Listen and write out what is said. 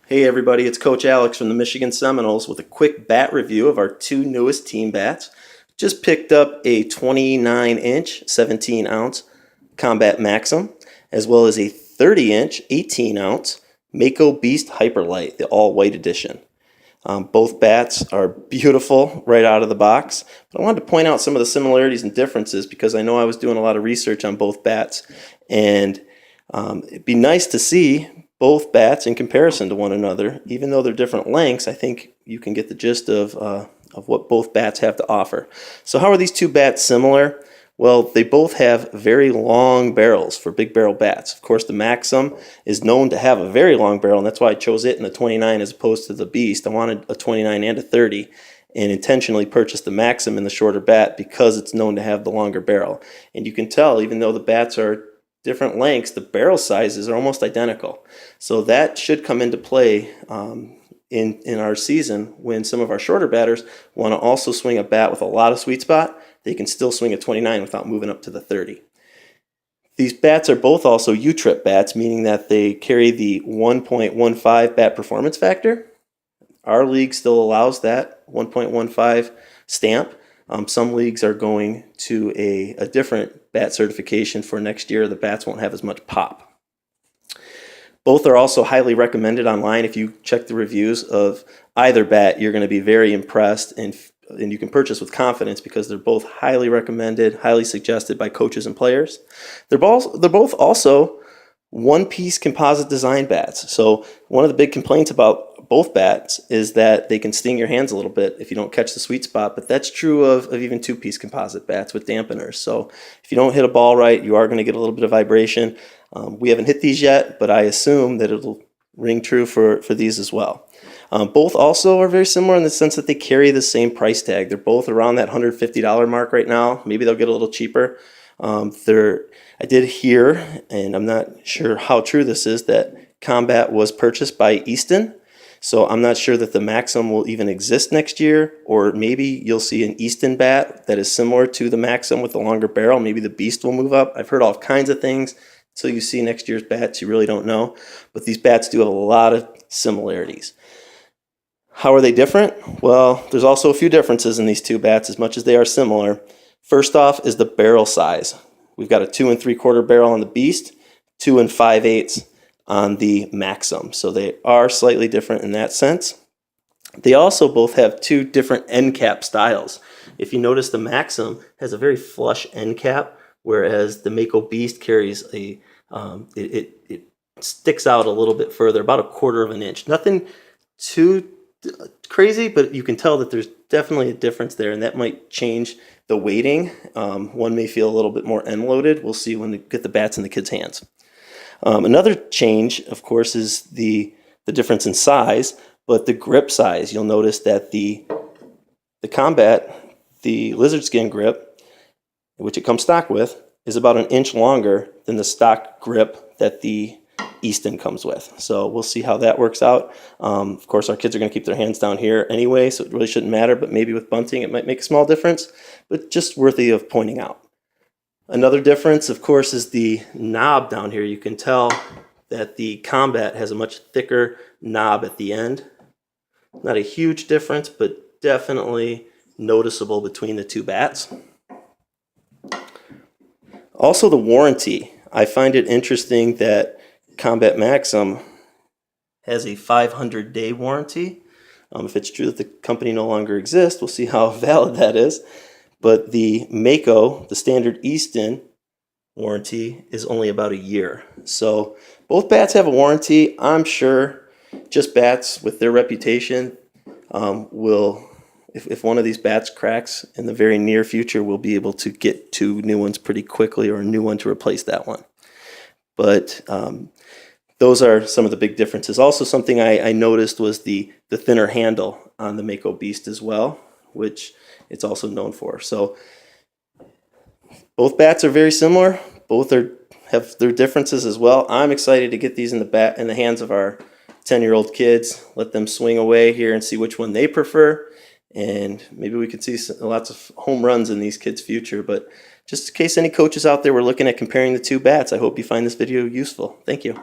Hey everybody, it's Coach Alex from the Michigan Seminoles with a quick bat review of our two newest team bats. Just picked up a 29-inch, 17-ounce Combat Maxum, as well as a 30-inch, 18-ounce Mako Beast Hyperlite, the all-white edition. Both bats are beautiful right out of the box, but I wanted to point out some of the similarities and differences because I know I was doing a lot of research on both bats, and it'd be nice to see both bats in comparison to one another. Even though they're different lengths, I think you can get the gist of what both bats have to offer. So how are these two bats similar? Well, they both have very long barrels for big barrel bats. Of course, the Maxum is known to have a very long barrel, and that's why I chose it in the 29 as opposed to the Beast. I wanted a 29 and a 30 and intentionally purchased the Maxum in the shorter bat because it's known to have the longer barrel. And you can tell, even though the bats are different lengths, the barrel sizes are almost identical. So that should come into play in our season when some of our shorter batters want to also swing a bat with a lot of sweet spot. They can still swing a 29 without moving up to the 30. These bats are both also U-trip bats, meaning that they carry the 1.15 bat performance factor. Our league still allows that 1.15 stamp. Some leagues are going to a different bat certification for next year. The bats won't have as much pop. Both are also highly recommended online. If you check the reviews of either bat, you're going to be very impressed, and you can purchase with confidence because they're both highly recommended, highly suggested by coaches and players. They're both also one-piece composite design bats. So one of the big complaints about both bats is that they can sting your hands a little bit if you don't catch the sweet spot, but that's true of even two-piece composite bats with dampeners. So if you don't hit a ball right, you are going to get a little bit of vibration. We haven't hit these yet, but I assume that it'll ring true for these as well. Both also are very similar in the sense that they carry the same price tag. They're both around that $150 mark right now. Maybe they'll get a little cheaper. I did hear, and I'm not sure how true this is, that Combat was purchased by Easton. So I'm not sure that the Maxum will even exist next year, or maybe you'll see an Easton bat that is similar to the Maxum with a longer barrel. Maybe the Beast will move up. I've heard all kinds of things. Until you see next year's bats, you really don't know. But these bats do have a lot of similarities. How are they different? Well, there's also a few differences in these two bats as much as they are similar. First off is the barrel size. We've got a 2 3/4 barrel on the Beast, 2 5/8 on the Maxum. So they are slightly different in that sense. They also both have two different end cap styles. If you notice, the Maxum has a very flush end cap, whereas the Mako Beast carries it sticks out a little bit further, about 1/4 of an inch. Nothing too crazy, but you can tell that there's definitely a difference there, and that might change the weighting. One may feel a little bit more end loaded. We'll see when we get the bats in the kids' hands. Another change, of course, is the difference in size, but the grip size. You'll notice that the Combat, the lizard skin grip, which it comes stock with, is about 1 inch longer than the stock grip that the Easton comes with. So we'll see how that works out. Of course, our kids are going to keep their hands down here anyway, so it really shouldn't matter, but maybe with bunting it might make a small difference, but just worthy of pointing out. Another difference, of course, is the knob down here. You can tell that the Combat has a much thicker knob at the end. Not a huge difference, but definitely noticeable between the two bats. Also, the warranty. I find it interesting that Combat Maxum has a 500-day warranty. If it's true that the company no longer exists, we'll see how valid that is. But the Mako, the standard Easton warranty, is only about a year. So both bats have a warranty. I'm sure just bats with their reputation will, if one of these bats cracks in the very near future, we'll be able to get 2 new ones pretty quickly, or a new one to replace that one. But those are some of the big differences. Also, something I noticed was the thinner handle on the Mako Beast as well, which it's also known for. So both bats are very similar. Both have their differences as well. I'm excited to get these in the hands of our 10-year-old kids, let them swing away here and see which one they prefer. And maybe we could see lots of home runs in these kids' future. But just in case any coaches out there were looking at comparing the two bats, I hope you find this video useful. Thank you.